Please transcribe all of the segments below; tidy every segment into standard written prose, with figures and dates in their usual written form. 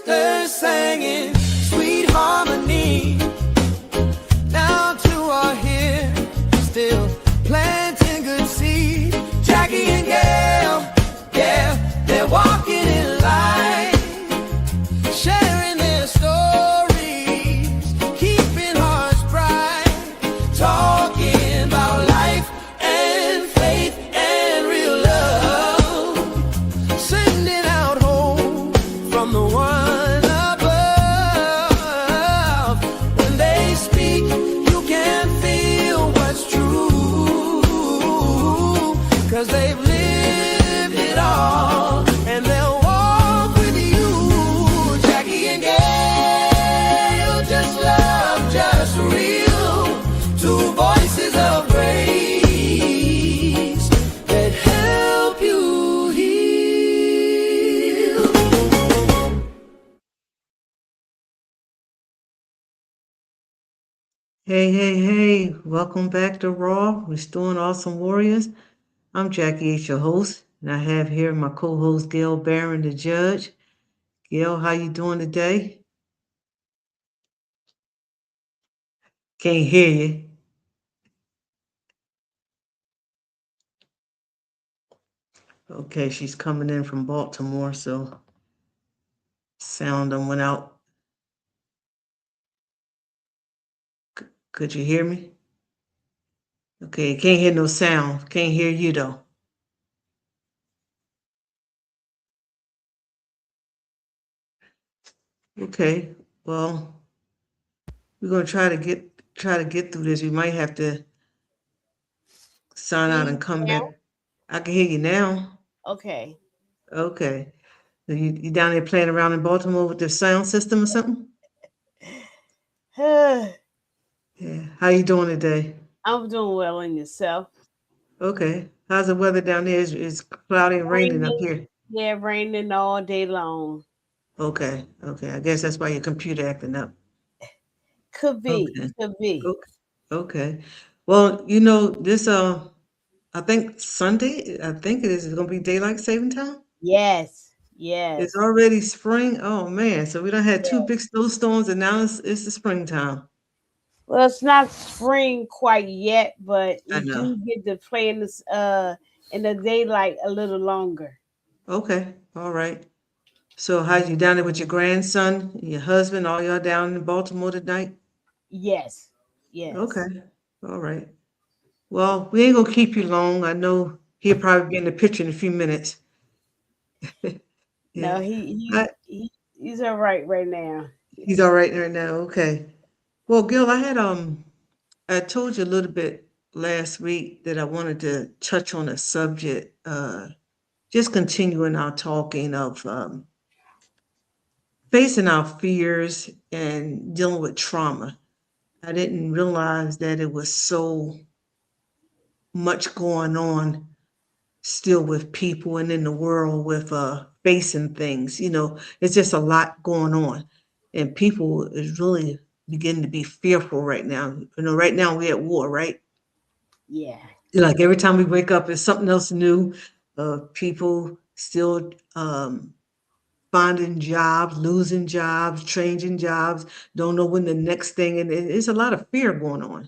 sisters singing sweet harmony. Now two are here, still planting good seed. Jackie and Gail, yeah, they're walking in light, sharing their stories, keeping hearts bright, talking about life and faith and real love, sending out hope from the one above. When they speak, you can feel what's true, 'cause they've lived it all, and they'll walk with you. Jackie and Gail, just love, just real. Two voices of grace that help you heal. Hey, welcome back to Raw, Restoring Awesome Warriors. I'm Jackie H, your host, and I have here my co-host Gail Barron, the judge. Gail, how you doing today? Can't hear you. Okay, she's coming in from Baltimore, so sound done went out. Could you hear me? Okay, can't hear no sound. Can't hear you though. Okay, well, we're gonna try to get through this. We might have to sign Can out you and come hear back. I can hear you now. now? Okay. Okay. So you down there playing around in Baltimore with the sound system or something? I'm Yeah. How you doing today? doing well in yourself. Okay. How's the weather down there? It's cloudy and raining up Raining, here. yeah, raining all day long. Okay. Okay. I guess that's why your computer acting up. Could be, Okay. could be. Okay. Okay. Well, this I think Sunday, I think it is gonna be daylight saving time. Yes, It's yes. already spring. Oh man. So we done had two Yeah. big snowstorms and now it's the springtime. Well, it's not spring quite yet, but I we know. do get to play in the daylight a little longer. Okay. All right. So how you down there with your grandson, and your husband, all y'all down in Baltimore tonight? Yes, yes. Okay. All right. Well, we ain't gonna keep you long. I know he'll probably be in the picture in a few minutes. No, Yeah. I, he's all right now. he's all right there now. Okay. Well, Gil, I told you a little bit last week that I wanted to touch on a subject, just continuing our talking of facing our fears and dealing with trauma. I didn't realize that it was so much going on still with people and in the world with facing things. It's just a lot going on. And people is really beginning to be fearful right now. Right now we're at war, right? Yeah. Like every time we wake up, it's something else new. People still finding jobs, losing jobs, changing jobs, don't know when the next thing, and it's a lot of fear going on.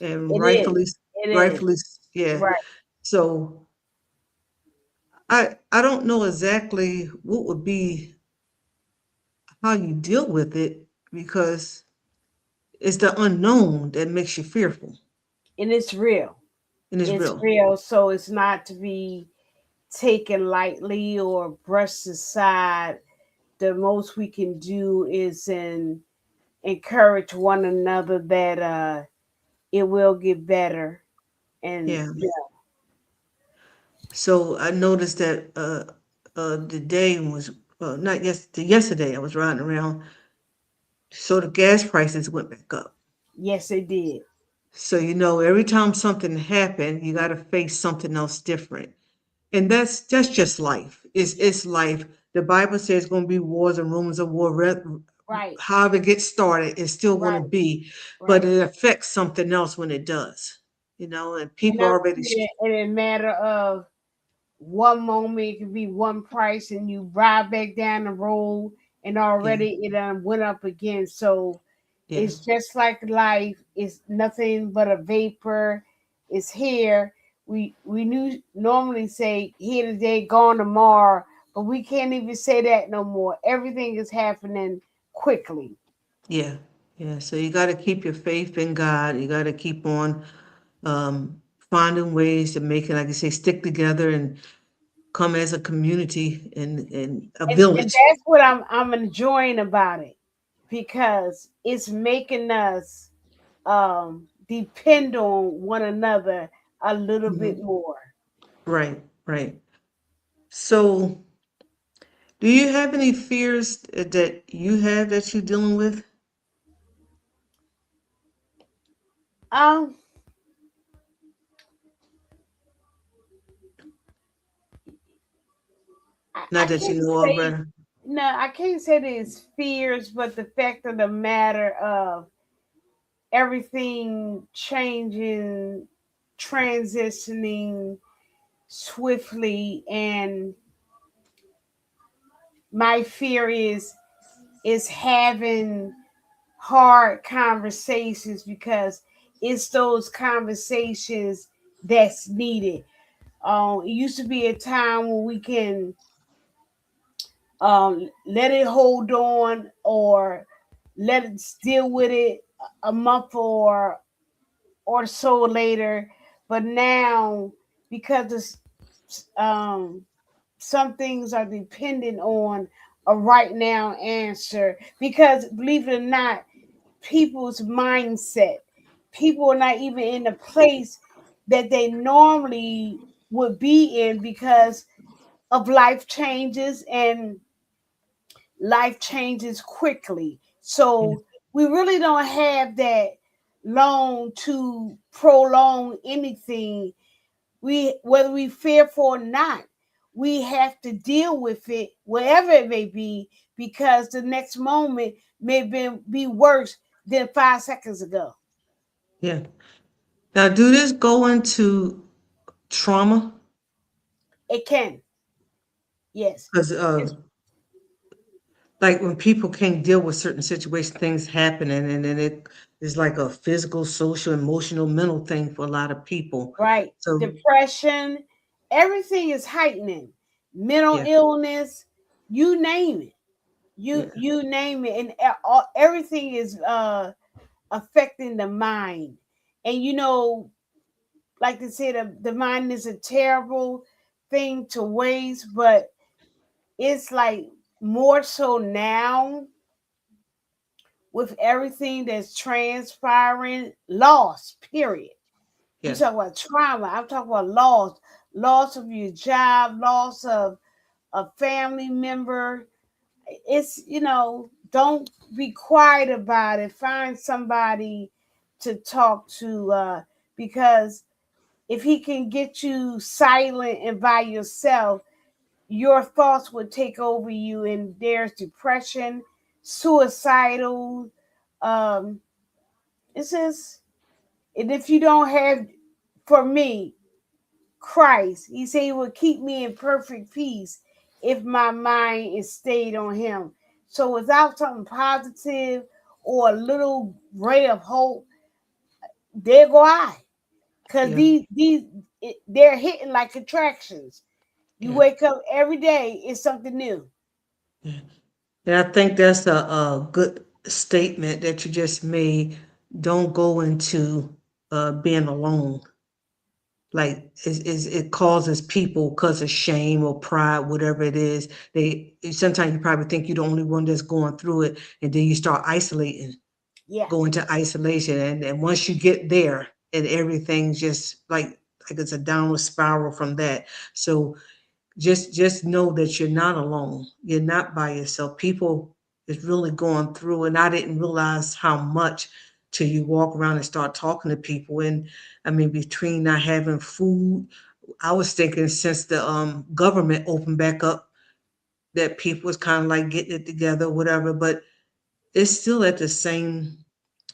And It is. It is. rightfully, yeah. Right. So I don't know exactly what would be how you deal with it because it's the unknown that makes you fearful, And it's real. and it's It's real. real. So it's not to be taken lightly or brushed aside. The most we can do is encourage one another that it will get better. And Yeah. yeah, So I noticed that the day was not yesterday. I was riding around, so the gas prices went back up. yes, it did. So every time something happened, you got to face something else different. And that's just life. It's life. The Bible says it's going to be wars and rumors of war. Right, However it gets started, it's still going to right, be, but right. it affects something else when it does. And And people I'm already. seeing it in a matter of one moment, it could be one price, and you ride back down the road, and Yeah. already it went up again. So Yeah. it's just like life. It's nothing but a vapor. It's here. We knew normally say here today, gone tomorrow, but we can't even say that no more. Everything is happening quickly. Yeah. Yeah. So you got to keep your faith in God. You got to keep on finding ways to make it, like you say, stick together and come as a community and a And village. that's what I'm enjoying about it because it's making us depend on one another a little bit Mhm. more. Right. Right. So, do you have any fears that you have that you're dealing with? Um, I Not that you can't know of, say rather. no, I can't say that it's fears, but the fact of the matter of everything changing, transitioning swiftly, and my fear is having hard conversations because it's those conversations that's needed. It used to be a time when we can let it hold on or let it deal with it a month or so later. But now, because some things are dependent on a right now answer, because believe it or not, people's mindset, people are not even in the place that they normally would be in because of life changes and life changes quickly. Yeah. So we really don't have that long to prolong anything. We whether we fearful or not, we have to deal with it, wherever it may be, because the next moment may be worse than 5 seconds ago. Yeah. Now, do this go into trauma? It can, yes. Because It's like when people can't deal with certain situations, things happening, and then it is like a physical, social, emotional, mental thing for a lot of people. right. So, Depression, everything is heightening. Mental yeah, illness, you name it. You yeah, you name it, and everything is affecting the mind. And like they said, the mind is a terrible thing to waste, but it's like more so now with everything that's transpiring, loss, period. You yeah, talk about trauma, I'm talking about loss, loss of your job, loss of a family member. It's, don't be quiet about it. Find somebody to talk to, because if he can get you silent and by yourself, your thoughts would take over you, and there's depression, suicidal. Um, it says, and if you don't have, for me, Christ, he said he will keep me in perfect peace if my mind is stayed on him. So without something positive or a little ray of hope, there go I. Because yeah, they're hitting like attractions. You yeah, wake up every day, it's something new. yeah. And I think that's a good statement that you just made. Don't go into being alone. Like it causes people because of shame or pride, whatever it is. They sometimes you probably think you're the only one that's going through it, and then you start isolating, go Yes, into isolation, and once you get there, and everything's just like it's a downward spiral from that. So just know that you're not alone. You're not by yourself. People is really going through, and I didn't realize how much till you walk around and start talking to people. And I mean, between not having food, I was thinking since the government opened back up that people was kind of like getting it together, whatever. But it's still at the same.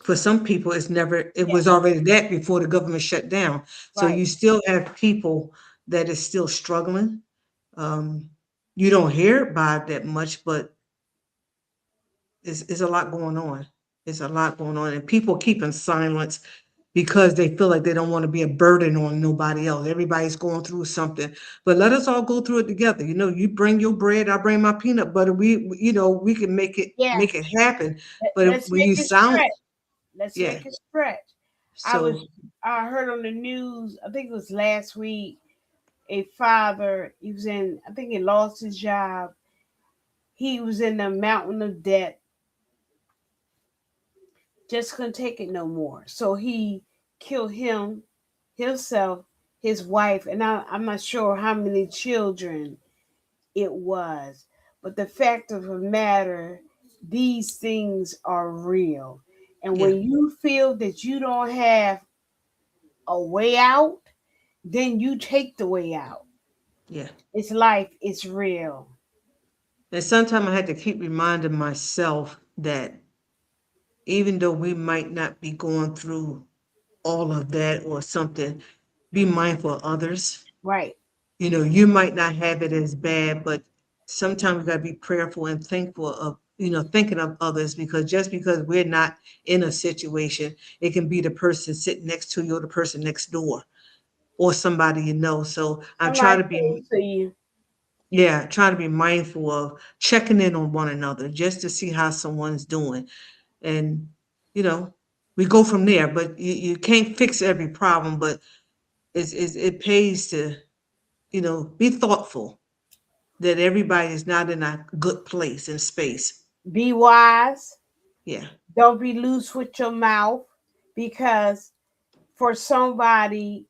For some people, it's never. It yes, was already that before the government shut down. So right. you still have people that is still struggling. um, you don't hear about it that much, but It's a lot going on. It's a lot going on, and people keeping silence because they feel like they don't want to be a burden on nobody else. Everybody's going through something, but let us all go through it together. You know, you bring your bread, I bring my peanut butter. You know, we can make it Yes. happen. But Let's when make you it sound, stretch. Let's yeah, make it stretch. I was so I heard on the news, I think it was last week, a father, he was in, I think he lost his job. He was in a mountain of debt, just couldn't take it no more. So he killed himself, his wife, and I'm not sure how many children it was. But the fact of the matter, these things are real. And yeah, when you feel that you don't have a way out, then you take the way out. yeah. It's life, it's real. And sometimes I had to keep reminding myself that even though we might not be going through all of that or something, be mindful of others. Right, You know, you might not have it as bad, but sometimes we got to be prayerful and thankful of, you know, thinking of others, because just because we're not in a situation, it can be the person sitting next to you or the person next door or somebody you know. So I try somebody to be, close to you. yeah, try to be mindful of checking in on one another just to see how someone's doing. And, you know, we go from there, but you can't fix every problem, but it pays to, you know, be thoughtful that everybody is not in a good place and space. Be wise. Yeah, Don't be loose with your mouth, because for somebody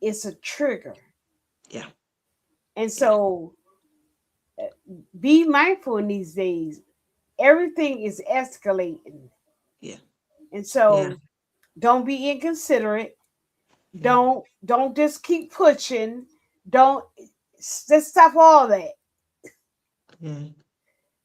it's a trigger. yeah, And yeah, so be mindful in these days. Everything is escalating. yeah, And yeah, so don't be inconsiderate. yeah, Don't just keep pushing. Don't just stop all that. yeah.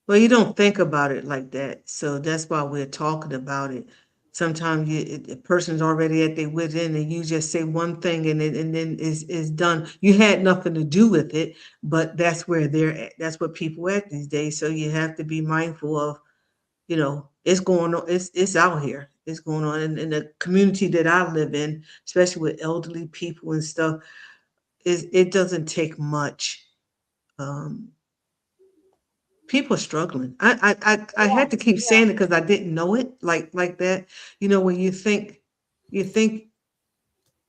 Well, you don't think about it like that, so that's why we're talking about it. Sometimes a person's already at their wit's end, and you just say one thing, and then is done. You had nothing to do with it, but that's where they're at. That's what people at these days. So you have to be mindful of, you know, it's going on, it's out here. It's going on in the community that I live in, especially with elderly people and stuff. It doesn't take much. Um, People are struggling. I had to keep Yeah. saying it because I didn't know it like that. You know, when you think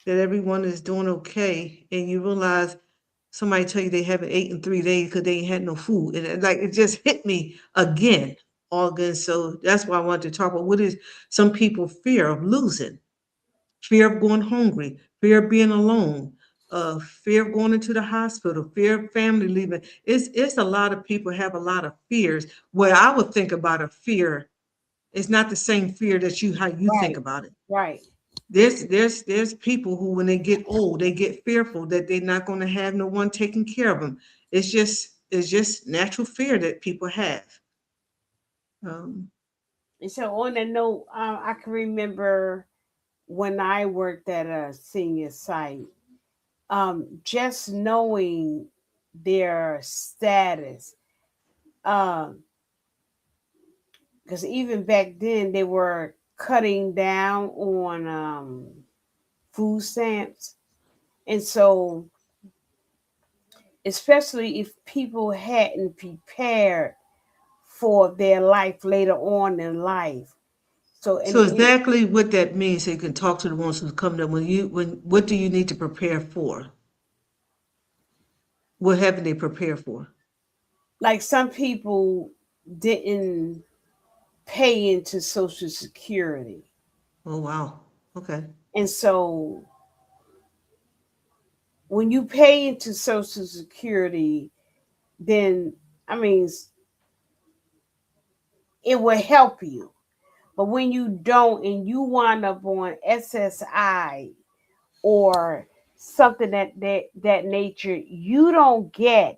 that everyone is doing okay, and you realize somebody tell you they haven't ate in 3 days because they ain't had no food, and it just hit me again, all again. So that's why I wanted to talk about what is some people fear of losing, fear of going hungry, fear of being alone, fear of going into the hospital, fear of family leaving. It's a lot of people have a lot of fears. Where I would think about a fear, it's not the same fear that how you think Right. about it. Right. There's people who when they get old, they get fearful that they're not going to have no one taking care of them. It's just natural fear that people have. Um, And so on that note, I can remember when I worked at a senior site, just knowing their status, um, because even back then they were cutting down on food stamps, and so especially if people hadn't prepared for their life later on in life. So so exactly what that means, so you can talk to the ones who's coming up. When what do you need to prepare for? What haven't they prepared for? like some people didn't pay into Social Security, Oh wow. Okay. and so when you pay into Social Security, then I mean it will help you. But when you don't and you wind up on SSI or something that nature, you don't get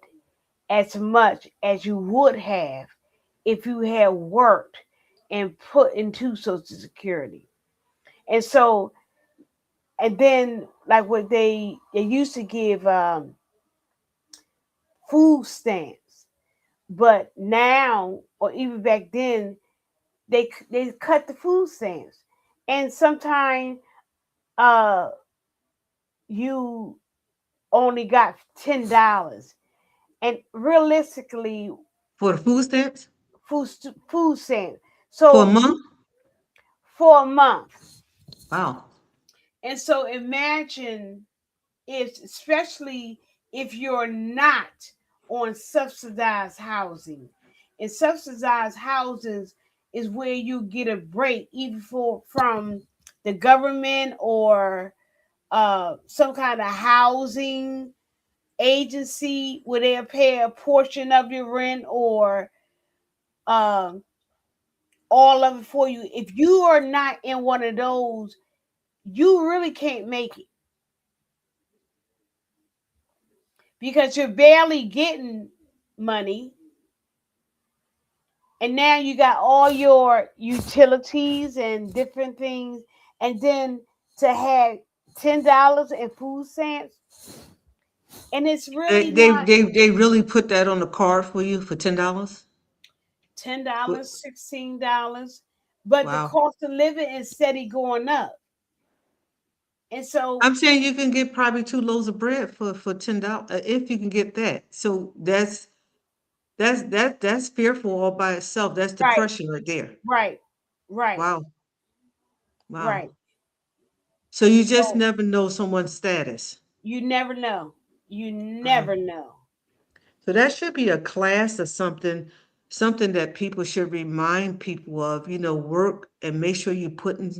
as much as you would have if you had worked and put into Social Security. And so, and then like what they used to give food stamps, but now or even back then they cut the food stamps, and sometimes uh you only got $10, and realistically, For the food stamps? food stamps. For a So month? for a month, Wow. and so imagine if, especially if you're not on subsidized housing, and subsidized houses is where you get a break even from the government or some kind of housing agency where they'll pay a portion of your rent or um, all of it for you. If you are not in one of those, you really can't make it because you're barely getting money. And now you got all your utilities and different things. And then to have $10 in food stamps, and it's They really they not they they really put that on the card for you for $10? $10, $16, but the Wow. cost of living is steady going up. And so, I'm saying you can get probably 2 loaves of bread for $10, if you can get that. So that's fearful all by itself. That's right, depression right there. right, right, Wow. Wow. right. So you just So never know someone's status. you never know. You Wow. never know. So that should be a class or something that people should remind people of, work and make sure you putting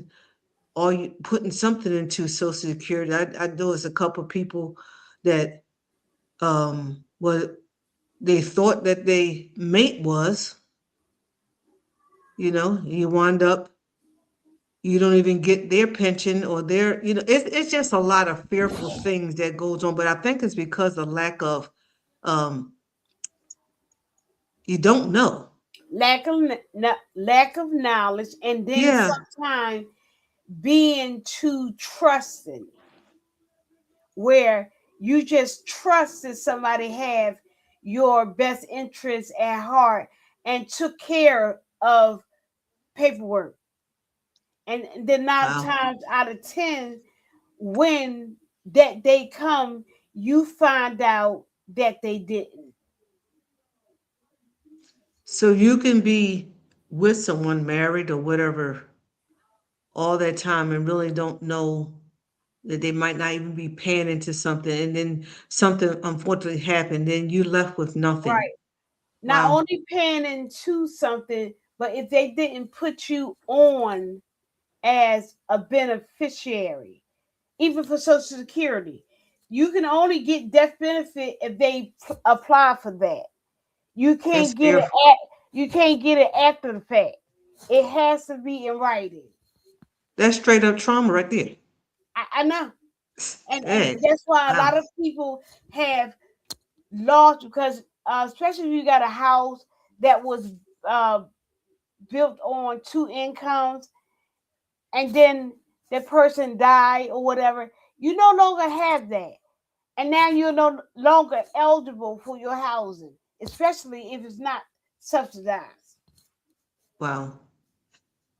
something into Social Security. I know there's a couple people that what they thought that they mate was, you wind up you don't even get their pension or their, it's just a lot of fearful things that goes on. But I think it's because of lack of um you don't know. Lack of knowledge, and then Yeah. sometimes being too trusting, where you just trust that somebody have your best interests at heart and took care of paperwork. And then 9 Wow. times out of 10, when that day come, you find out that they didn't. So you can be with someone married or whatever all that time and really don't know that they might not even be paying into something, and then something unfortunately happened, then you left with nothing. Right. Not Wow. only paying into something, but if they didn't put you on as a beneficiary, even for Social Security, you can only get death benefit if they apply for that. You That's can't get it fearful. you can't get it after the fact. It has to be in writing. That's straight up trauma right there. I know, and Hey, that's why a wow. lot of people have lost because, especially if you got a house that was uh, built on two incomes, and then the person died or whatever, you no longer have that, and now you're no longer eligible for your housing, especially if it's not subsidized. Wow.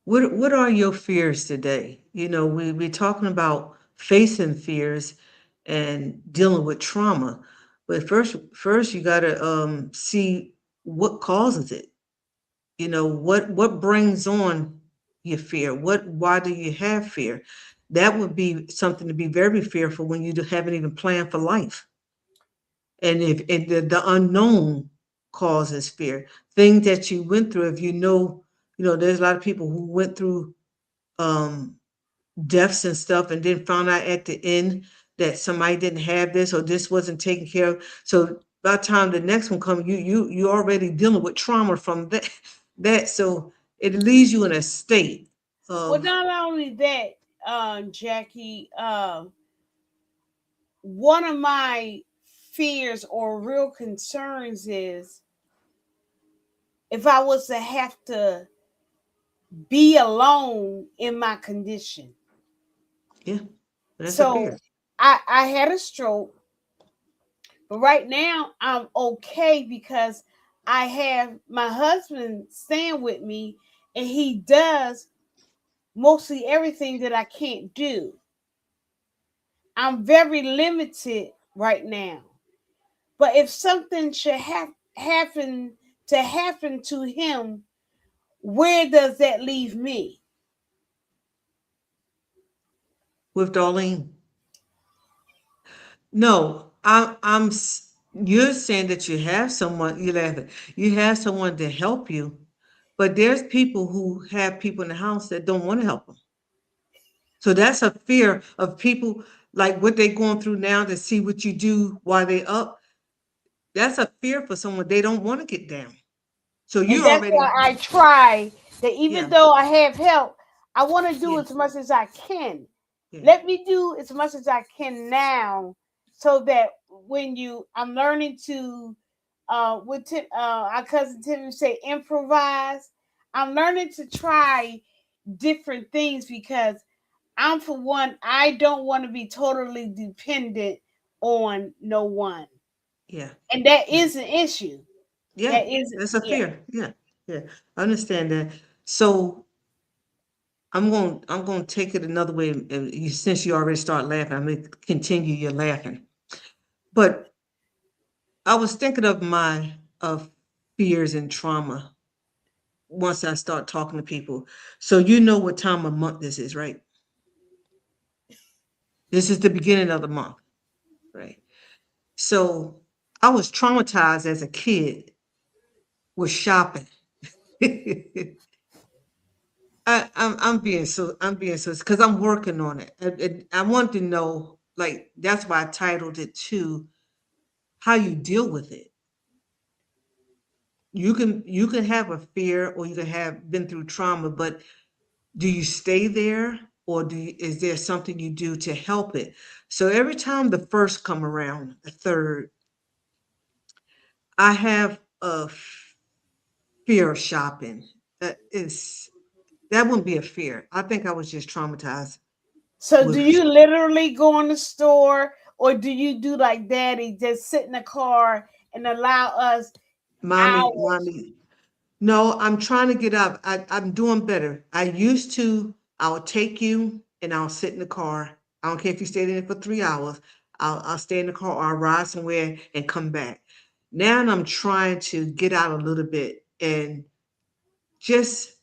What are your fears today? We're talking about facing fears and dealing with trauma. But first you gotta see what causes it. What brings on your fear? Why do you have fear? That would be something to be very fearful when you haven't even planned for life. And if and the unknown causes fear, things that you went through, if there's a lot of people who went through um deaths and stuff and then found out at the end that somebody didn't have this or this wasn't taken care of. So by the time the next one comes, you already dealing with trauma from that. So it leaves you in a state Well, of, not only that, Jackie, one of my fears or real concerns is if I was to have to be alone in my condition. yeah, that's a fear. So I had a stroke, but right now I'm okay because I have my husband staying with me, and he does mostly everything that I can't do. I'm very limited right now. But if something should happen to him, where does that leave me? With Darlene. No, you're saying that you have someone, you laughing, you have someone to help you, but there's people who have people in the house that don't want to help them. So that's a fear of people like what they're going through now to see what you do while they up. That's a fear for someone. They don't want to get down. So And you that's why already, I try that even yeah, though I have help, I want to do yeah, as much as I can. yeah, Let me do as much as I can now so that when I'm learning to, our cousin Tim would say, improvise. I'm learning to try different things because for one, I don't want to be totally dependent on no one. yeah, And that yeah, is an issue. yeah. That is, That's a yeah. fear. Yeah, yeah. I understand that. So I'm going to take it another way. Since you already start laughing, I'm going to continue your laughing. But I was thinking of my of fears and trauma once I start talking to people. So you know what time of month this is, right? This is the beginning of the month, right? So I was traumatized as a kid with shopping. I'm being so because I'm working on it. I want to know like that's why I titled it to how you deal with it. You can have a fear or you can have been through trauma, but do you stay there or is there something you do to help it? So every time the first come around, the third, I have a fear of shopping. That wouldn't be a fear. I think I was just traumatized So do with you literally go in the store or do you do like daddy, just sit in the car and allow us hours? mommy. No, I'm trying to get up. I'm doing better. I used to, I'll take you and I'll sit in the car. I don't care if you stayed in it for 3 hours. I'll stay in the car or I'll ride somewhere and come back. Now I'm trying to get out a little bit and just,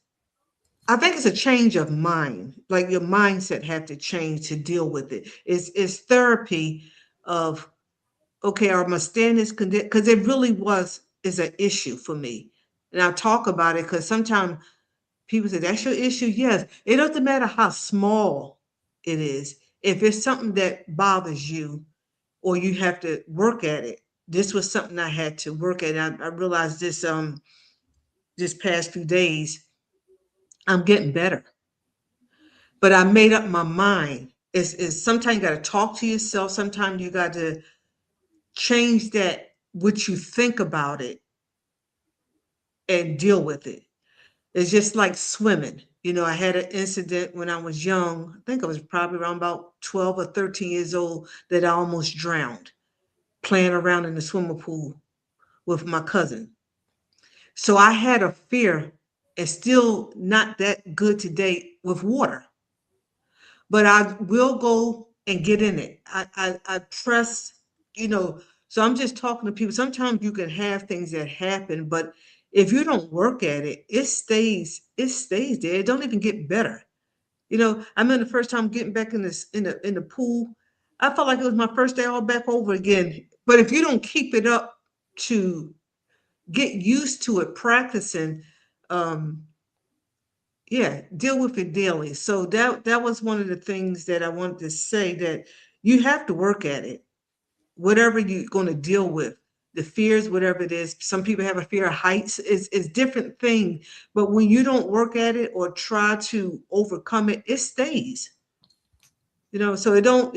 I think it's a change of mind. Like your mindset have to change to deal with it. It's therapy of, okay, I must stay in this condition because it really is an issue for me. And I talk about it because sometimes people say, that's your issue. Yes. It doesn't matter how small it is. If it's something that bothers you or you have to work at it, this was something I had to work at. I realized this past few days, I'm getting better. But I made up my mind. It's sometimes you got to talk to yourself. Sometimes you got to change that, what you think about it and deal with it. It's just like swimming. I had an incident when I was young. I think I was probably around about 12 or 13 years old that I almost drowned playing around in the swimming pool with my cousin. So I had a fear and still not that good today with water, but I will go and get in it. I press, you know, so I'm just talking to people. Sometimes you can have things that happen, but if you don't work at it, it stays there. It don't even get better. I remember the first time getting back in this in the pool, I felt like it was my first day all back over again. But if you don't keep it up to get used to it, practicing, um, yeah, deal with it daily. So that was one of the things that I wanted to say, that you have to work at it, whatever you're going to deal with, the fears, whatever it is. Some people have a fear of heights. It's different thing, but when you don't work at it or try to overcome it, it stays. So it don't.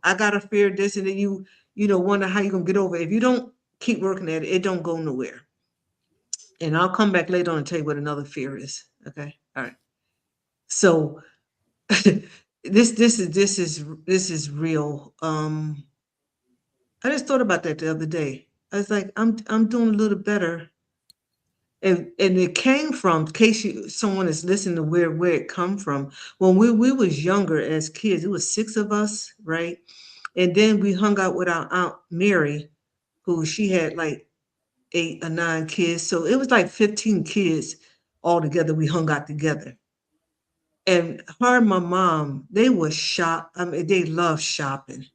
I got to fear this, and then wonder how you're gonna get over it. If you don't keep working at it, it don't go nowhere. And I'll come back later on and tell you what another fear is. Okay, all right. So this is real. I just thought about that the other day. I was like, I'm doing a little better And it came from, in case someone is listening to where it come from. When we was younger as kids, it was six of us, right? And then we hung out with our aunt Mary, who she had like eight or nine kids, so it was like 15 kids all together. We hung out together, and her and my mom, they were shop. I mean, they love shopping,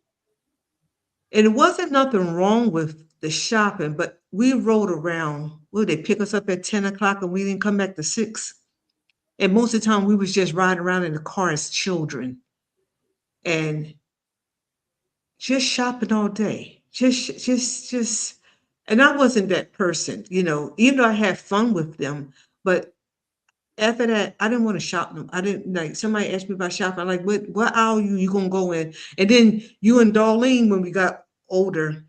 and it wasn't nothing wrong with the shopping, but we rode around. Well, they pick us up at 10 o'clock, and we didn't come back to six. And most of the time, we was just riding around in the car as children, and just shopping all day. Just. And I wasn't that person, even though I had fun with them. But after that, I didn't want to shop them. I didn't like somebody asked me about shopping. I'm like, what aisle you gonna go in? And then you and Darlene, when we got older,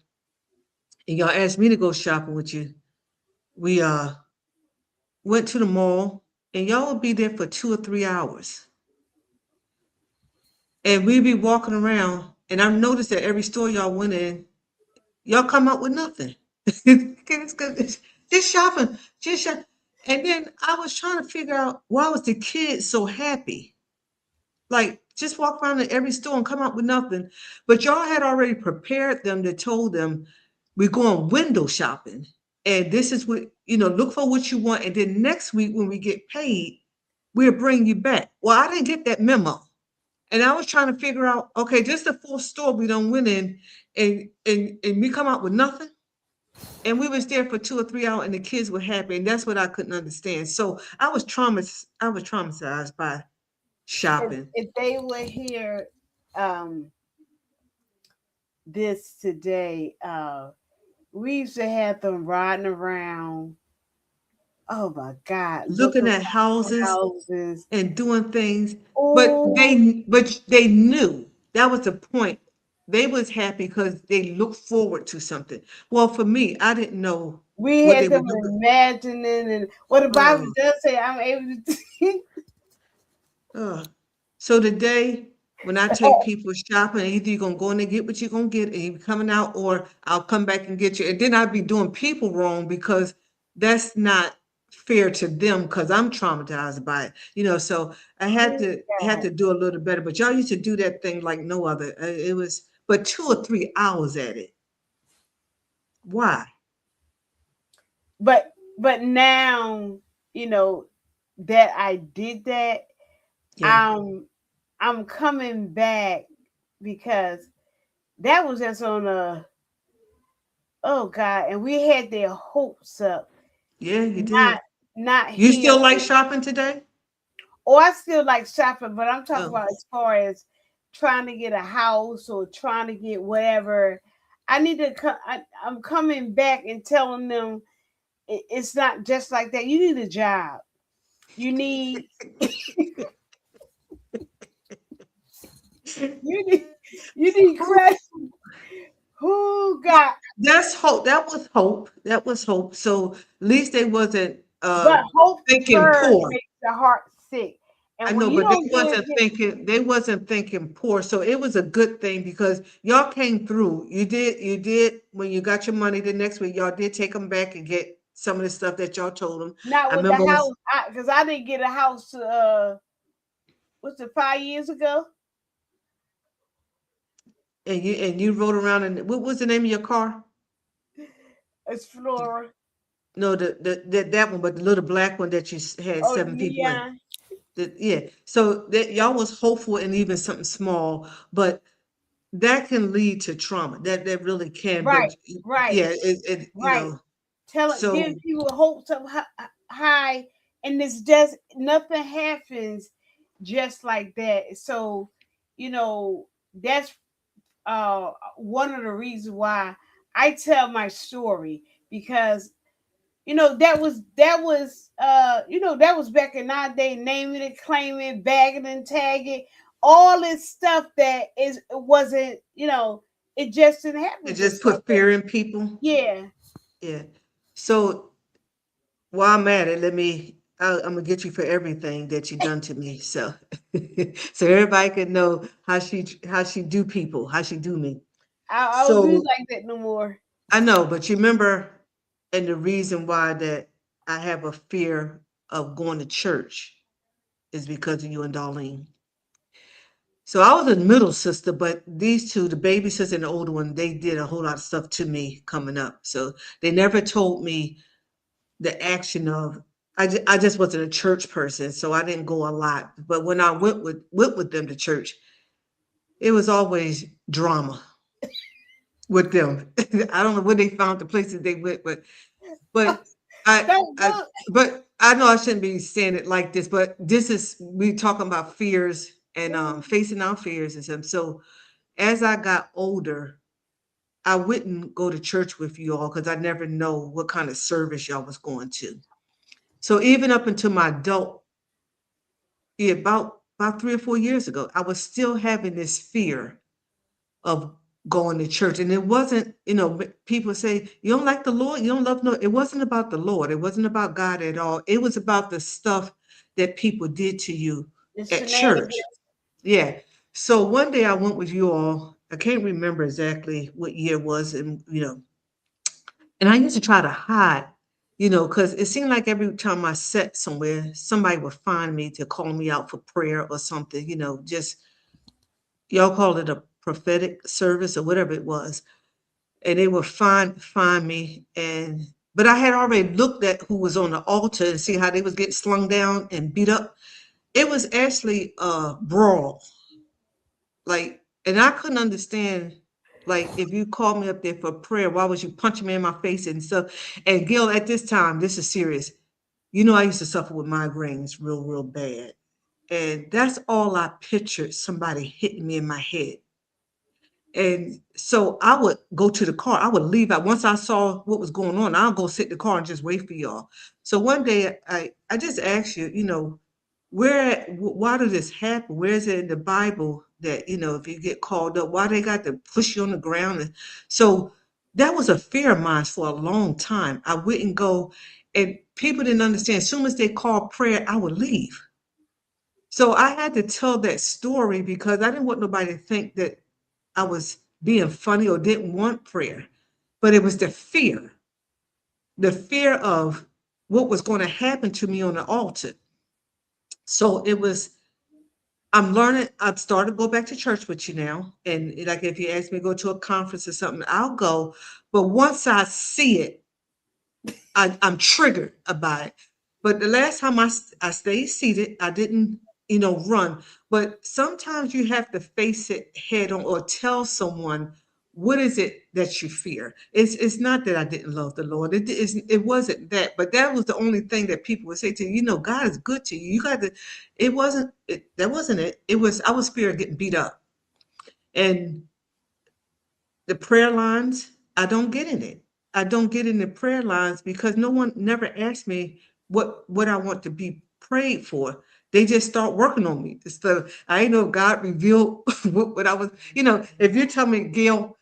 and y'all asked me to go shopping with you, we went to the mall, and y'all would be there for 2 or 3 hours. And we'd be walking around, and I noticed that every store y'all went in, y'all come out with nothing. It's just shopping, just shop. And then I was trying to figure out why was the kids so happy? Like just walk around in every store and come out with nothing. But y'all had already prepared them to told them we're going window shopping. And this is what, look for what you want. And then next week when we get paid, we'll bring you back. Well, I didn't get that memo. And I was trying to figure out, okay, just the full store we don't win in, and we come out with nothing. And we was there for 2 or 3 hours, and the kids were happy, and that's what I couldn't understand. So I was traumatized. I was traumatized by shopping. If they were here, um, this today, we used to have them riding around. Oh my God, Looking looking at for houses houses. and doing things, but Oh, they knew that was the point. They was happy because they looked forward to something. Well, for me, I didn't know we what they had were them doing. imagining, and what the Bible Oh, does say, I'm able to. oh. So today, when I take people shopping, either you're gonna go in and get what you're gonna get, and you're coming out, or I'll come back and get you. And then I'd be doing people wrong because that's not fair to them because I'm traumatized by it. So I had Oh, to God. do a little better. But y'all used to do that thing like no other. It was but 2 or 3 hours at it. Why? But now, you know, that I did that, Yeah. I'm I'm coming back because that was just on a, oh God, and we had their hopes up, Yeah, you not did. not You still like hearing. shopping today? Oh, I still like shopping, but I'm talking Oh, about as far as trying to get a house or trying to get whatever. I need to come. I'm coming back and telling them it's not just like that. You need a job. You need you need you need credit. Who got? that's hope. That was hope. That was hope. So at least they wasn't But hope thinking deferred poor. makes the heart sick. I And when know, you but they don't give wasn't thinking poor. So it was a good thing because y'all came through. You did when you got your money the next week, y'all did take them back and get some of the stuff that y'all told them. not I with the remember house, because I didn't get a house. What's it, 5 years ago? and you rode around and what was the name of your car? It's Flora. No, that one, but the little black one that you had Oh, the seven people in. neon. Yeah. So that y'all was hopeful and even something small, but that can lead to trauma. That really can. Right, But right, yeah, it right. so Giving people hopes up high, and it's just nothing happens just like that. So, that's one of the reasons why I tell my story, because that was back in our day, naming it, claiming, bagging and tagging, all this stuff that is it wasn't, it just didn't it happen just just like put that. fear in people. Yeah. Yeah. So while I'm at it, I'm gonna get you for everything that you done to me. So so everybody can know how she do people, how she do me. I don't do So like that no more. I know, but you remember, and the reason why that. I have a fear of going to church is because of you and Darlene. So I was a middle sister, but these two, the baby sister and the older one, they did a whole lot of stuff to me coming up. So they never told me the action of. I just wasn't a church person, so I didn't go a lot. But when I went with them to church, it was always drama with them. I don't know where they found the places they went, but Don't. but I know I shouldn't be saying it like this, but this is we talking about fears and facing our fears and stuff. So as I got older, I wouldn't go to church with you all because I never know what kind of service y'all was going to. So even up until my adult, yeah, about 3 or 4 years ago, I was still having this fear of going to church. And it wasn't, people say, you don't like the Lord, you don't love no. It wasn't about the Lord. It wasn't about God at all. It was about the stuff that people did to you The at church. shenanigans. Yeah. So one day I went with you all. I can't remember exactly what year it was, and I used to try to hide, because it seemed like every time I sat somewhere, somebody would find me to call me out for prayer or something, just y'all called it a prophetic service or whatever it was. And they would find me, but I had already looked at who was on the altar and see how they was getting slung down and beat up. It was actually a brawl. Like, and I couldn't understand, like, if you called me up there for prayer, why was you punching me in my face and stuff? And Gil, at this time, this is serious. I used to suffer with migraines real, real bad. And that's all I pictured, somebody hitting me in my head. And so I would go to the car. I would leave out once I saw what was going on. I'll go sit in the car and just wait for y'all. So one day I just asked you, why did this happen? Where is it in the Bible that, if you get called up, why they got to push you on the ground? And so that was a fear of mine for a long time. I wouldn't go, and people didn't understand. As soon as they called prayer, I would leave. So I had to tell that story because I didn't want nobody to think that I was being funny or didn't want prayer, but it was the fear of what was going to happen to me on the altar. So I'm learning. I've started to go back to church with you now. And like if you ask me to go to a conference or something, I'll go. But once I see it, I'm triggered about it. But the last time I stayed seated, I didn't, run. But sometimes you have to face it head on or tell someone what is it that you fear. It's not that I didn't love the Lord. It wasn't that, but that was the only thing that people would say to you. God is good to you. You got to. It wasn't. That wasn't it. It was. I was fear of getting beat up, and the prayer lines, I don't get in it. I don't get in the prayer lines because no one never asked me what I want to be prayed for. They just start working on me. So I ain't know if God revealed what I was, if you tell me, Gail,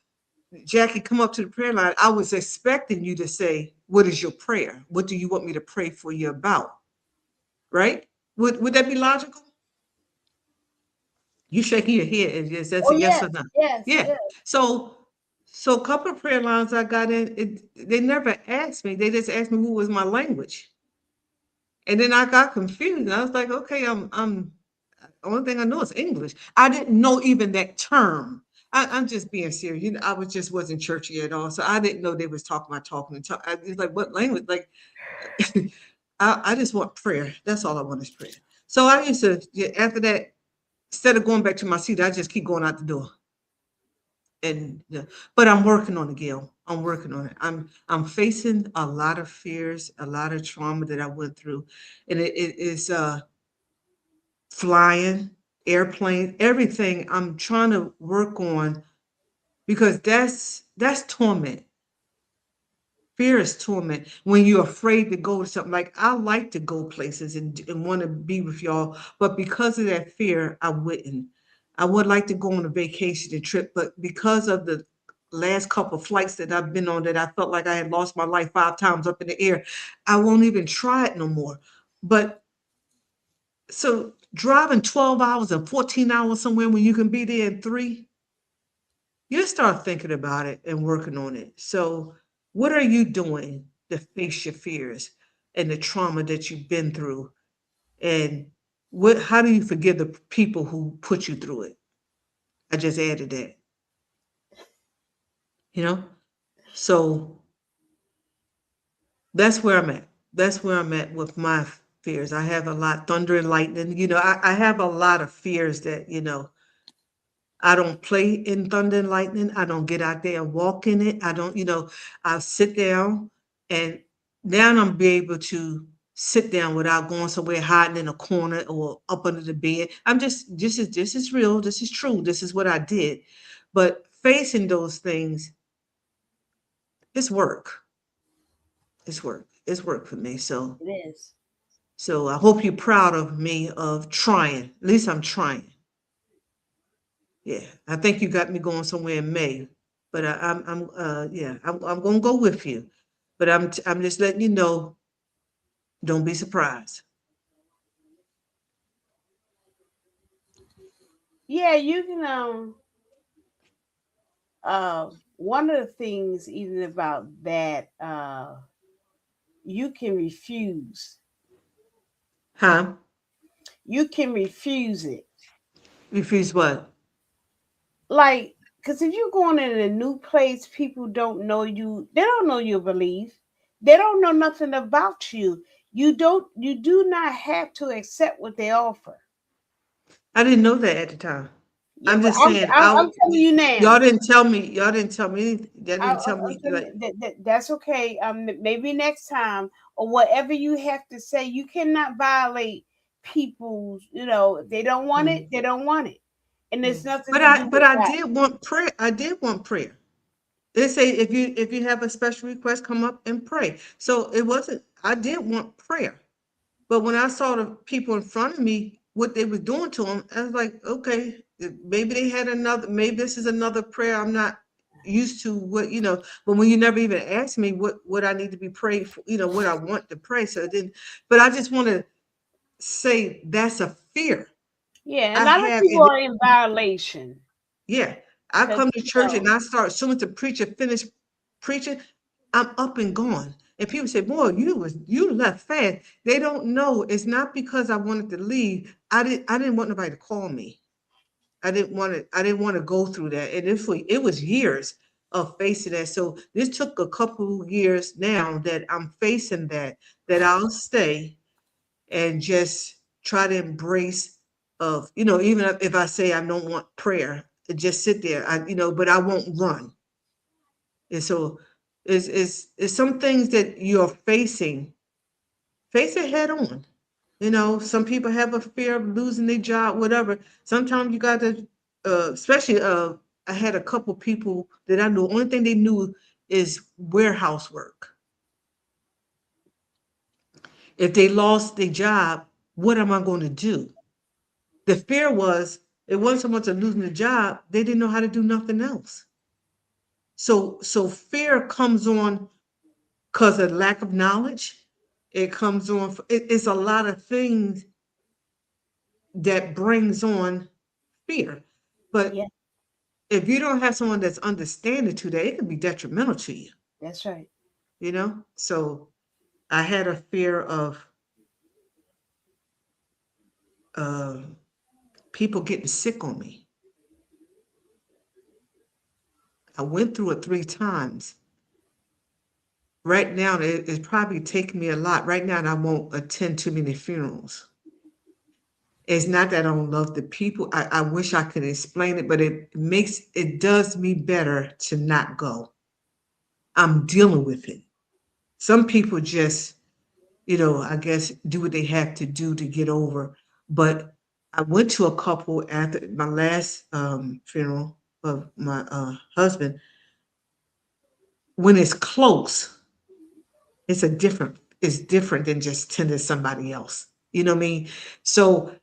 Jackie, come up to the prayer line, I was expecting you to say, what is your prayer? What do you want me to pray for you about? Right? Would that be logical? You shaking your head and yes, that's Oh a yes or yes, no. yes, Yeah. yes. So a couple of prayer lines I got in, they never asked me. They just asked me what was my language. And then I got confused. I was like, okay, I'm only thing I know is English. I didn't know even that term. I'm just being serious. I was just wasn't churchy at all. So I didn't know they was talking about talking and talk. It's like what language? Like I just want prayer. That's all I want is prayer. So I used to after that, instead of going back to my seat, I just keep going out the door. And yeah, but I'm working on it, Gail. I'm working on it. I'm facing a lot of fears, a lot of trauma that I went through, and it is flying, airplane, everything. I'm trying to work on because that's torment. Fear is torment when you're afraid to go to something. Like I like to go places and want to be with y'all, but because of that fear, I wouldn't. I would like to go on a vacation and trip, but because of the last couple of flights that I've been on that I felt like I had lost my life 5 times up in the air, I won't even try it no more. But so driving 12 hours and 14 hours somewhere when you can be there in three, you start thinking about it and working on it. So, what are you doing to face your fears? and the trauma that you've been through. And how do you forgive the people who put you through it? I just added that, you know? So that's where I'm at. That's where I'm at with my fears. I have a lot, thunder and lightning. I have a lot of fears that, I don't play in thunder and lightning. I don't get out there and walk in it. I don't, I'll sit down, and now I'm be able to sit down without going somewhere hiding in a corner or up under the bed. I'm just this is real. This is true. This is what I did. But facing those things, it's work. It's work. It's work for me. So It is. I hope you're proud of me of trying. At least I'm trying. Yeah, I think you got me going somewhere in May, but yeah, I'm gonna go with you, but I'm just letting you know. Don't be surprised. Yeah, you can one of the things even about that, you can refuse. Huh? You can refuse it. Refuse what? Like, because if you're going in a new place, people don't know you. They don't know your belief. They don't know nothing about you. You do not have to accept what they offer. I didn't know that at the time. Yeah, I'm but just saying. I'm telling you Y'all now. didn't tell me. Y'all didn't tell me anything. Y'all didn't tell I'm me telling like. you that's okay. Maybe next time or whatever you have to say, you cannot violate people's. If they don't want it, Mm, they don't want it, and yeah. there's nothing But to I do but with I that. did want prayer. I did want prayer. They say if you have a special request, come up and pray. So it wasn't. I did want prayer. But when I saw the people in front of me, what they were doing to them, I was like, okay, maybe they had another, maybe this is another prayer I'm not used to. But when you never even asked me what I need to be prayed for, what I want to pray. So then, but I just want to say that's a fear Yeah, a I lot of have. people are in violation Yeah, I because come to church and I start as soon as the preacher finished preaching, I'm up and gone. And people say, "Boy, you left fast." They don't know it's not because I wanted to leave. I didn't want nobody to call me. I didn't want to go through that. And it was years of facing that. So this took a couple years now that I'm facing that I'll stay and just try to embrace of even if I say I don't want prayer, just sit there. But I won't run. And so is some things that you're facing, face it head on. Some people have a fear of losing their job, whatever. Sometimes you got to, especially I had a couple people that I knew. Only thing they knew is warehouse work. If they lost their job, what am I going to do? The fear was it wasn't so much of losing the job, they didn't know how to do nothing else. So fear comes on because of lack of knowledge. It comes on, it's a lot of things that brings on fear. yeah, But if you don't have someone that's understanding to that, it can be detrimental to you, that's right. So I had a fear of uh, people getting sick on me. I went through it 3 times. Right now, it's probably taking me a lot. Right now, I won't attend too many funerals. It's not that I don't love the people. I wish I could explain it, but it does me better to not go. I'm dealing with it. Some people just, I guess do what they have to do to get over. But I went to a couple after my last funeral of my husband. When it's close, it's different than just tending somebody else. You know what I mean? So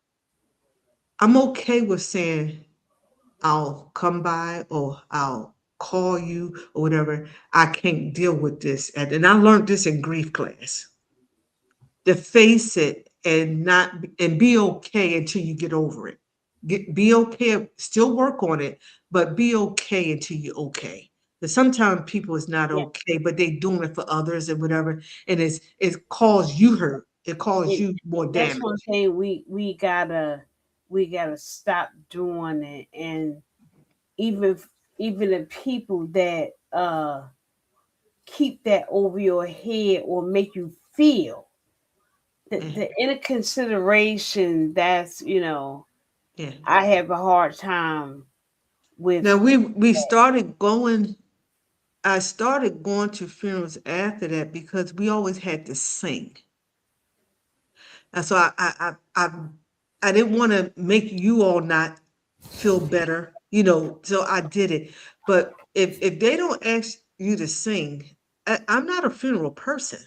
I'm okay with saying I'll come by or I'll call you or whatever. I can't deal with this. And I learned this in grief class. To face it and not and be okay until you get over it. Be okay, still work on it, but be okay until you're okay. But sometimes people is not Yeah. okay, but they doing it for others and whatever, and it cause you hurt. It cause It, you more that's damage. one thing we gotta stop doing it. And even even the people that keep that over your head or make you feel Yeah, the inner consideration, that's, yeah. I have a hard time with. Now we started going. I started going to funerals after that because we always had to sing. And so I didn't want to make you all not feel better, so I did it. But if they don't ask you to sing, I'm not a funeral person.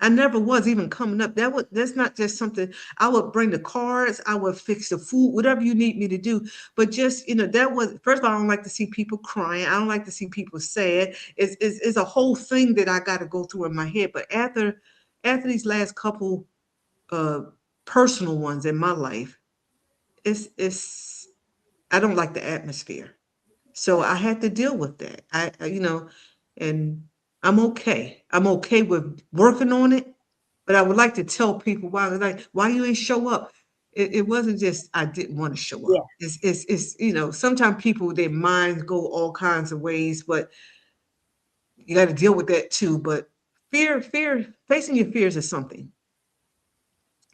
I never was even coming up. That's not just something I would bring the cards, I would fix the food, whatever you need me to do. But just, that was first of all, I don't like to see people crying. I don't like to see people sad. It's a whole thing that I got to go through in my head. But after these last couple uh personal ones in my life, it's I don't like the atmosphere. So I had to deal with that. And I'm okay. I'm okay with working on it, but I would like to tell people why you ain't show up. It wasn't just I didn't want to show Yeah. up. It's sometimes people their minds go all kinds of ways, but you got to deal with that too. But facing your fears is something.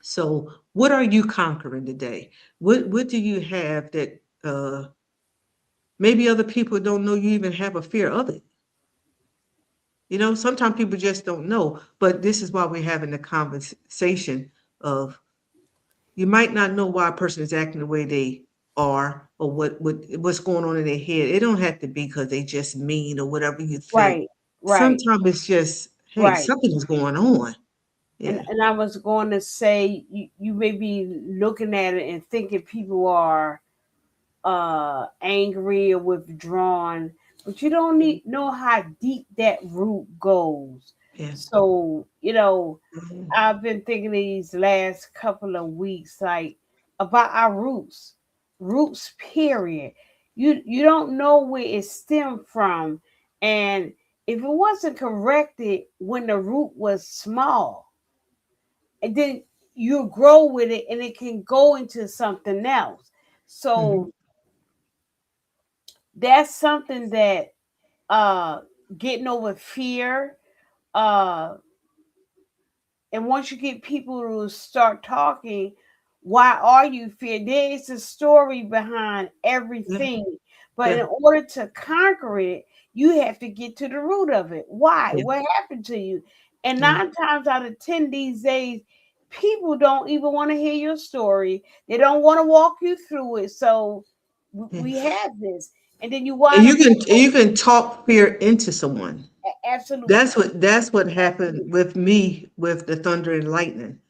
So what are you conquering today? What do you have that maybe other people don't know you even have a fear of it? Sometimes people just don't know, but this is why we're having the conversation of you might not know why a person is acting the way they are or what's going on in their head. It don't have to be because they just mean or whatever you think. Right, right, Sometimes it's just, hey, right. something is going on. And Yeah. I was going to say, you may be looking at it and thinking people are angry or withdrawn, but you don't need know how deep that root goes. Yeah. So, Mhm. I've been thinking these last couple of weeks, like, about our roots, period. You don't know where it stemmed from. And if it wasn't corrected when the root was small, and then you grow with it and it can go into something else. Mhm. So that's something that, uh getting over fear, uh and once you get people to start talking, why are you feared? There is a story behind Yeah. everything. But Yeah. in order to conquer it, you have to get to the root of it. Why? Yeah. What happened to you? And Yeah. 9 times out of 10 these days, people don't even want to hear your story. They don't want to walk you through it. So Yeah. we have this. And then you And wind up, you can talk fear into someone. absolutely, That's what happened absolutely. with me with the thunder and lightning.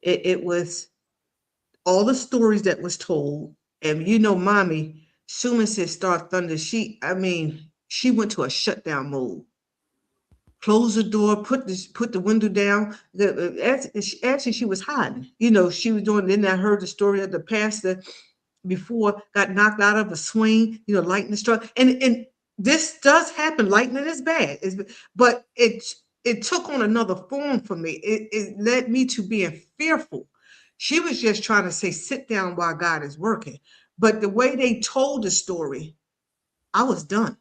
It was all the stories that was told, and mommy, soon as it started thunder, she went to a shutdown mode. Close the door, put the window down. Actually, she was hiding. She was doing. Then I heard the story of the pastor before got knocked out of a swing. Lightning struck, and this does happen. Lightning is bad, but it took on another form for me. It led me to being fearful. She was just trying to say, "Sit down while God is working." But the way they told the story, I was done.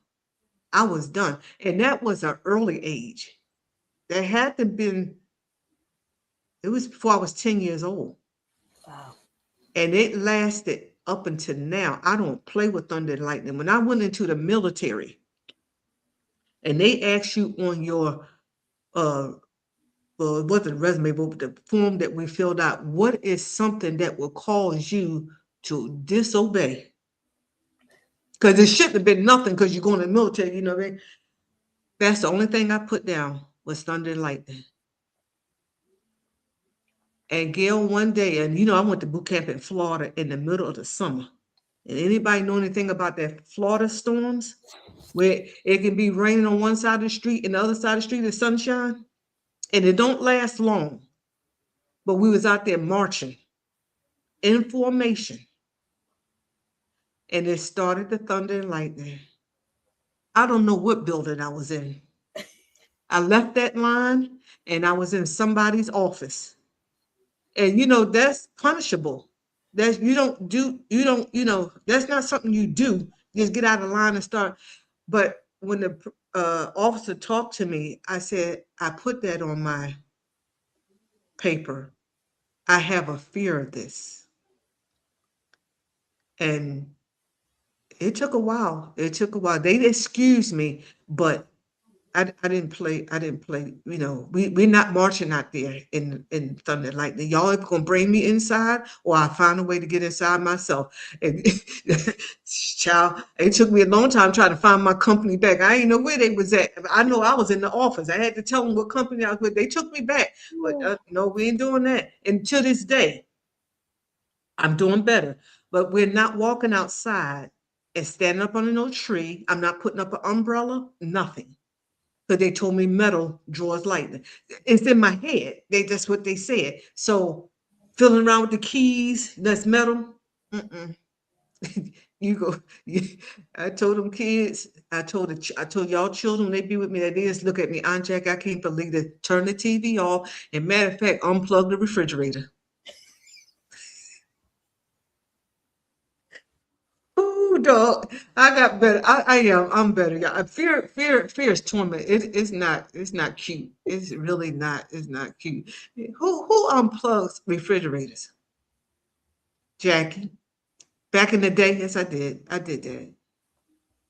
I was done, and that was an early age. There had to been it was before I was 10 years old. Wow. And it lasted up until now. I don't play with thunder and lightning. When I went into the military and they asked you on your uh it wasn't a resume, but the form that we filled out, what is something that will cause you to disobey? Because it shouldn't have been nothing because you're going to the military, you know what I mean? That's the only thing I put down was thunder and lightning. And Gail, one day, and I went to boot camp in Florida in the middle of the summer. And anybody know anything about that Florida storms where it can be raining on one side of the street and the other side of the street is sunshine? And it don't last long. But we was out there marching in formation and it started the thunder and lightning. I don't know what building I was in. I left that line and I was in somebody's office. And that's punishable. That's you don't, that's not something you do. Just get out of line and start. But when the officer talked to me, I said, I put that on my paper. I have a fear of this. And it took a while. It took a while. They excused me, but I didn't play. I didn't play. We're not marching out there in thunder like that. Y'all either gonna bring me inside, or I find a way to get inside myself. And child, it took me a long time trying to find my company back. I didn't know where they was at. I know I was in the office. I had to tell them what company I was with. They took me back, but no, we ain't doing that. And to this day, I'm doing better. But we're not walking outside and standing up under no tree. I'm not putting up an umbrella. Nothing, because they told me metal draws lightning. It's in my head. That's what they said. So fiddling around with the keys, that's metal. Mm-mm. You go. I told them kids. I told y'all children when they be with me, they just look at me. Aunt Jack, I can't believe it. Turn the TV off. And matter of fact, unplug the refrigerator. Ooh, dog. I got better. I am. I'm better. Yeah. Fear is torment. It's not cute. It's really not. It's not cute. Who unplugs refrigerators? Jackie. Back in the day, yes, I did. I did that.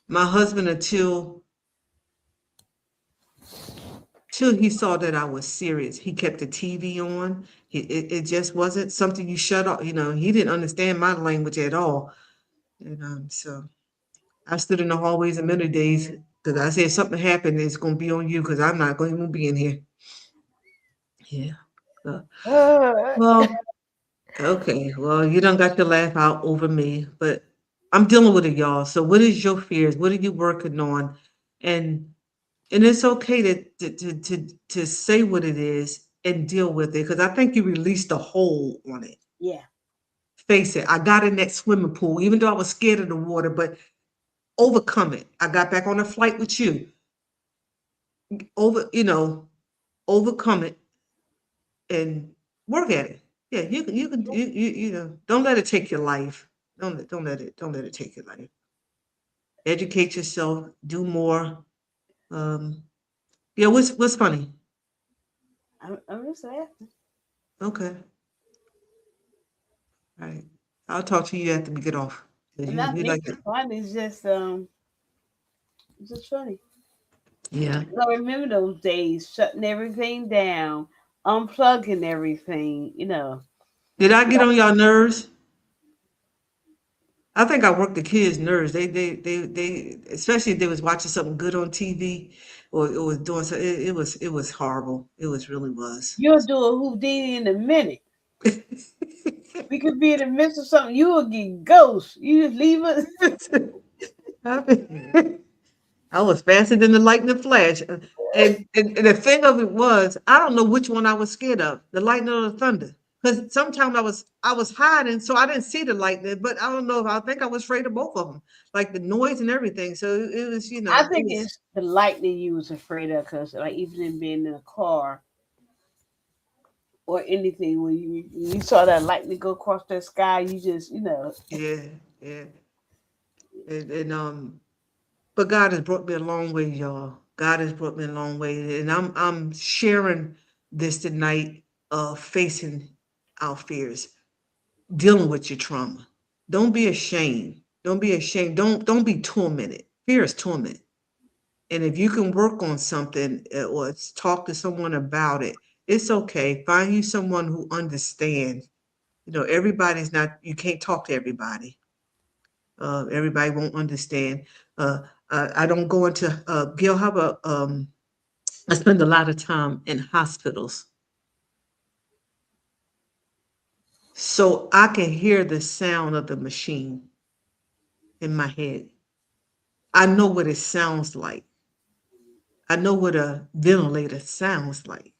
My husband, until he saw that I was serious, he kept the TV on. It just wasn't something you shut off. He didn't understand my language at all. And so I stood in the hallways in many days because I said, if something happened, it's going to be on you because I'm not going to be in here. Yeah. Uh, Uh, well, okay. Well, you done got your laugh out over me, but I'm dealing with it, y'all. So, what is your fears? What are you working on? And and it's okay to say what it is and deal with it because I think you released a hold on it. yeah. Face it. I got in that swimming pool, even though I was scared of the water, but overcome it. I got back on a flight with you. Over, overcome it and work at it. Yeah, don't let it take your life. Don't let it take your life. Educate yourself, do more. Um, yeah, what's funny? I'm just laughing. Okay. All right. I'll talk to you after we get off. 'Cause And You not you like making it. fun. It's just funny. Yeah. I remember those days, shutting everything down, unplugging everything. Did I get on y'all nerves? I think I worked the kids' nerves. They especially if they was watching something good on TV or it was doing something. It was horrible. It really was. You'll do a Houdini in a minute. We could be in the midst of something. You will get ghosts. You just leave us. I I was faster than the lightning flash. And the thing of it was, I don't know which one I was scared of, the lightning or the thunder. Because sometimes I was hiding, so I didn't see the lightning. But I don't know if I think I was afraid of both of them, like the noise and everything. So it was, I it think was. it's the lightning you was afraid of, because like even in being in a car or anything, when you saw that lightning go across the sky, you just Yeah, yeah. And but God has brought me a long way, y'all. God has brought me a long way, and I'm sharing this tonight. Facing our fears, dealing with your trauma. Don't be ashamed. Don't be ashamed. Don't be tormented. Fear is torment. And if you can work on something or talk to someone about it, it's okay. Find you someone who understands. Everybody's not. You can't talk to everybody. Everybody won't understand. Uh, I don't go into Gail. How about I spend a lot of time in hospitals, so I can hear the sound of the machine in my head. I know what it sounds like. I know what a ventilator sounds like.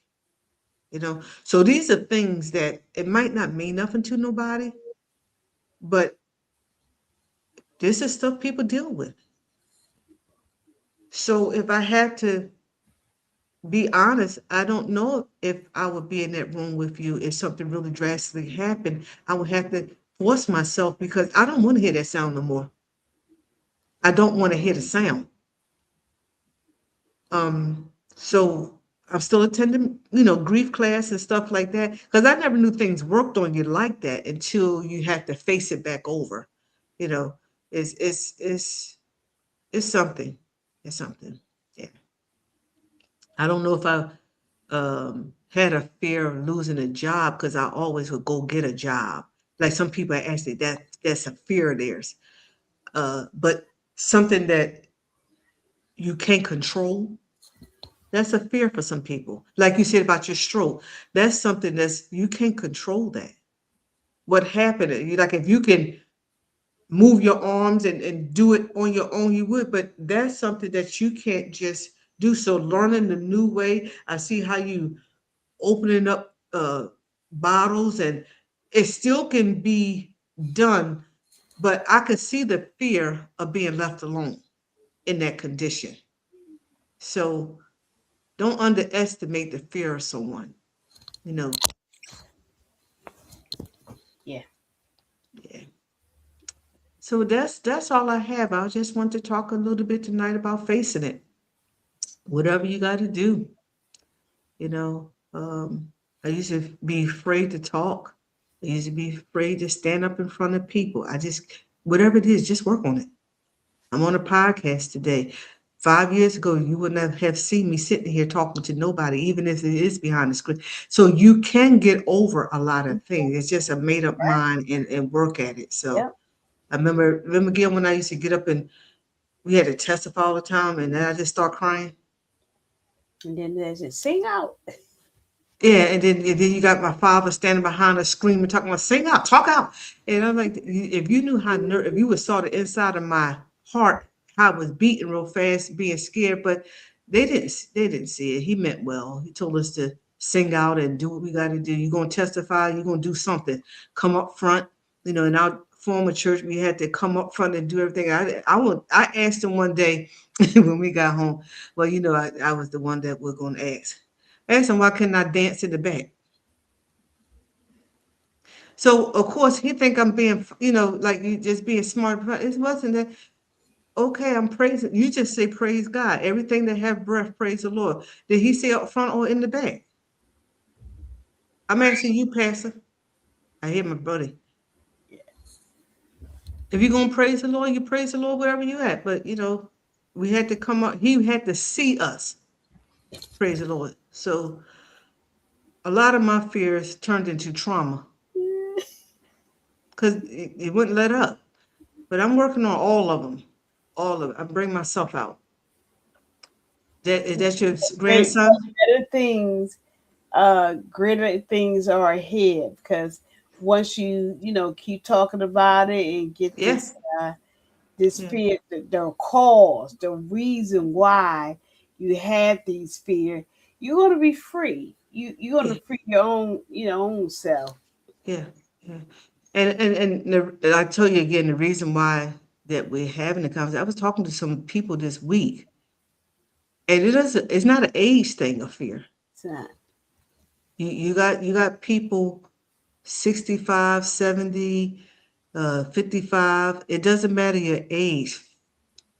So these are things that it might not mean nothing to nobody, but this is stuff people deal with. So if I had to be honest, I don't know if I would be in that room with you if something really drastically happened. I would have to force myself because I don't want to hear that sound no more. I don't want to hear the sound. So I'm still attending, grief class and stuff like that. Because I never knew things worked on you like that until you had to face it back over. You know, it's it's it's it's something. It's something. Yeah. I don't know if I had a fear of losing a job because I always would go get a job. Like some people actually that's a fear of theirs. But something that you can't control, that's a fear for some people. Like you said about your stroke, that's something that's you can't control that. What happened? You like if you can move your arms and do it on your own, you would, but that's something that you can't just do. So learning the new way, I see how you opening up bottles and it still can be done, but I could see the fear of being left alone in that condition. So don't underestimate the fear of someone, you know. Yeah. Yeah. So that's all I have. I just want to talk a little bit tonight about facing it. Whatever you got to do, you know. I used to be afraid to talk. I used to be afraid to stand up in front of people. I just whatever it is, just work on it. I'm on a podcast today. 5 years ago, you wouldn't have seen me sitting here talking to nobody, even if it is behind the screen. So you can get over a lot of things. It's just a made up mind and work at it. So Yep. I remember again when I used to get up and we had to testify all the time, and then I just start crying. And then there's it. Sing out. Yeah, and then you got my father standing behind us screaming, talking about sing out, talk out. And I'm like, if you knew if you would saw the inside of my heart, how it was beating real fast, being scared, but they didn't see it. He meant well. He told us to sing out and do what we got to do. You're gonna testify, you're gonna do something. Come up front. In our former church, we had to come up front and do everything. I asked him one day when we got home. Well, I was the one that was gonna ask. Asked him why couldn't I dance in the back. So of course he think I'm being, like you just being smart. But it wasn't that. Okay, I'm praising. You just say praise God. Everything that have breath, praise the Lord. Did he say up front or in the back? I'm asking you, Pastor. I hear my buddy. If you're gonna praise the Lord, you praise the Lord wherever you at. But we had to come up. He had to see us. Praise the Lord. So a lot of my fears turned into trauma because it wouldn't let up. But I'm working on all of them. All of it. I bring myself out. That's your Great. grandson? Greater things are ahead because once you keep talking about it and get Yeah. this Yeah. fear, the cause, the reason why you have these fear, you're gonna be free. You're Yeah. gonna free your own self. Yeah. Yeah. And I tell you again, the reason why that we're having the conversation, I was talking to some people this week, and it's not an age thing of fear. It's not. You got people 65, 70, 55. It doesn't matter your age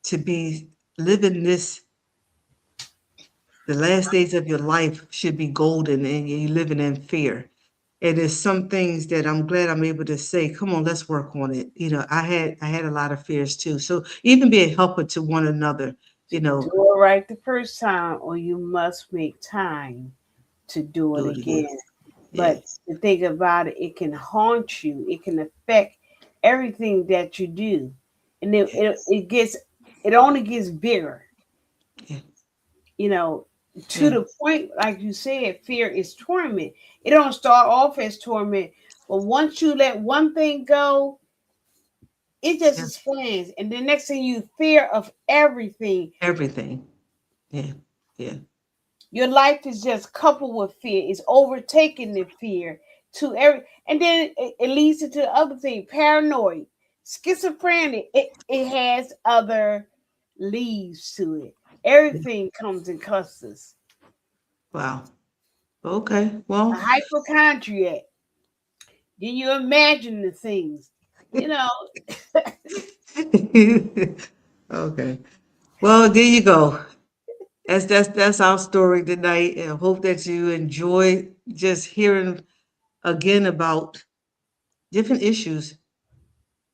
to be living this. The last days of your life should be golden, and you're living in fear. And there's some things that I'm glad I'm able to say, come on, let's work on it. I had a lot of fears too. So even be a helper to one another, you Do know, it right the first time, or you must make time to do it do it again. again. Yeah, But the thing about it, it can haunt you. It can affect everything that you do, and yeah, it only gets bigger. yeah, You know, to yeah, the point, like you said, fear is torment. It don't start off as torment, but once you let one thing go, it just yeah. expands, and the next thing you fear of everything. Everything. Yeah, yeah, Your life is just coupled with fear. It's overtaking the fear to every, and then it leads into the other thing: paranoid, schizophrenic. It has other leads to it. Everything comes in clusters. Wow. Okay. A Well, hypochondriac. Then you imagine the things, you know. okay. Well, there you go. That's our story tonight. And I hope that you enjoy just hearing again about different issues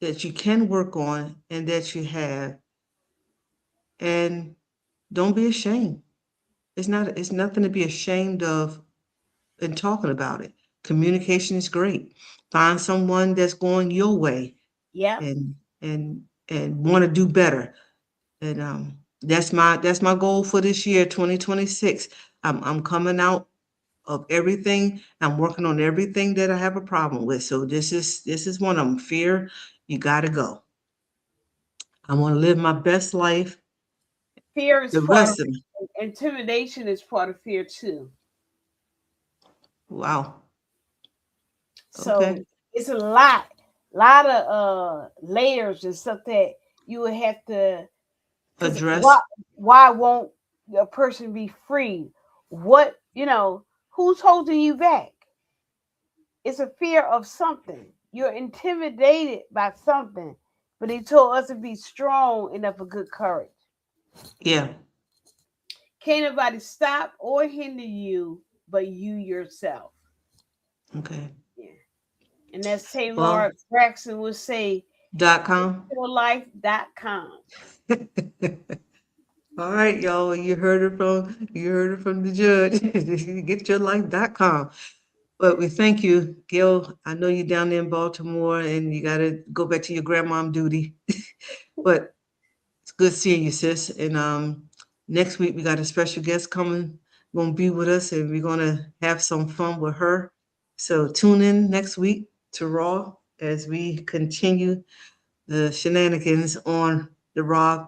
that you can work on and that you have. And don't be ashamed. It's nothing to be ashamed of in talking about it. Communication is great. Find someone that's going your way Yep. and want to do better. And that's my goal for this year, 2026. I'm coming out of everything. I'm working on everything that I have a problem with. So this is one of them. Fear, you gotta go. I want to live my best life. Fear is The part of rest of me. intimidation is part of fear too. Wow. So Okay. it's a lot of layers and stuff that you would have to. Because Address. why won't a person be free? What who's holding you back? It's a fear of something. You're intimidated by something. But he told us to be strong enough for good courage. Yeah. Can't nobody stop or hinder you but you yourself. Okay. Yeah. And as Well, Tamar Braxton would say, .com. yourlife.com. All right, y'all. You heard it from the judge. Getyourlife.com. But we thank you, Gail. I know you're down there in Baltimore and you gotta go back to your grandmom duty. But it's good seeing you, sis. And next week we got a special guest coming, gonna be with us, and we're gonna have some fun with her. So tune in next week to Raw as we continue the shenanigans on the Raw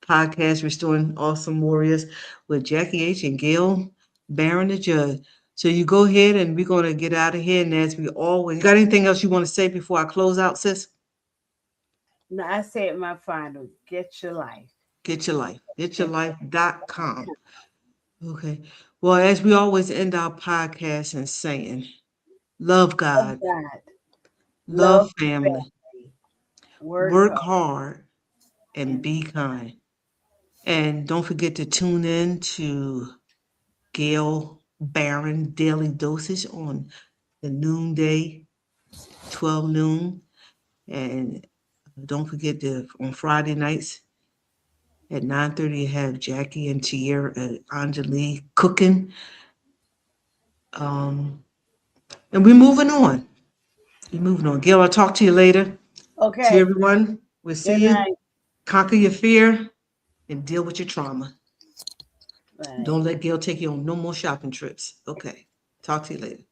podcast, Restoring Awesome Warriors with Jackie H and Gail Barron the Judge. So you go ahead and we're gonna get out of here. And as we always, you got anything else you want to say before I close out, sis? No, I said my final. Get your life. Get your life. Get Getyourlife.com. Okay. Well, as we always end our podcast and saying, love love God, God. love Love family, family. Work work hard hard, and and be kind. And don't forget to tune in to Gail Barron Daily Dosage on the noonday, 12 noon. And don't forget to on Friday nights at 9:30 you have Jackie and Tierra Anjali cooking. Um, and we're moving on. We're moving on. Gail, I'll talk to you later. To okay. everyone, we'll Good see you. night. Conquer your fear and deal with your trauma. Bye. Don't let Gail take you on no more shopping trips. Okay. Talk to you later.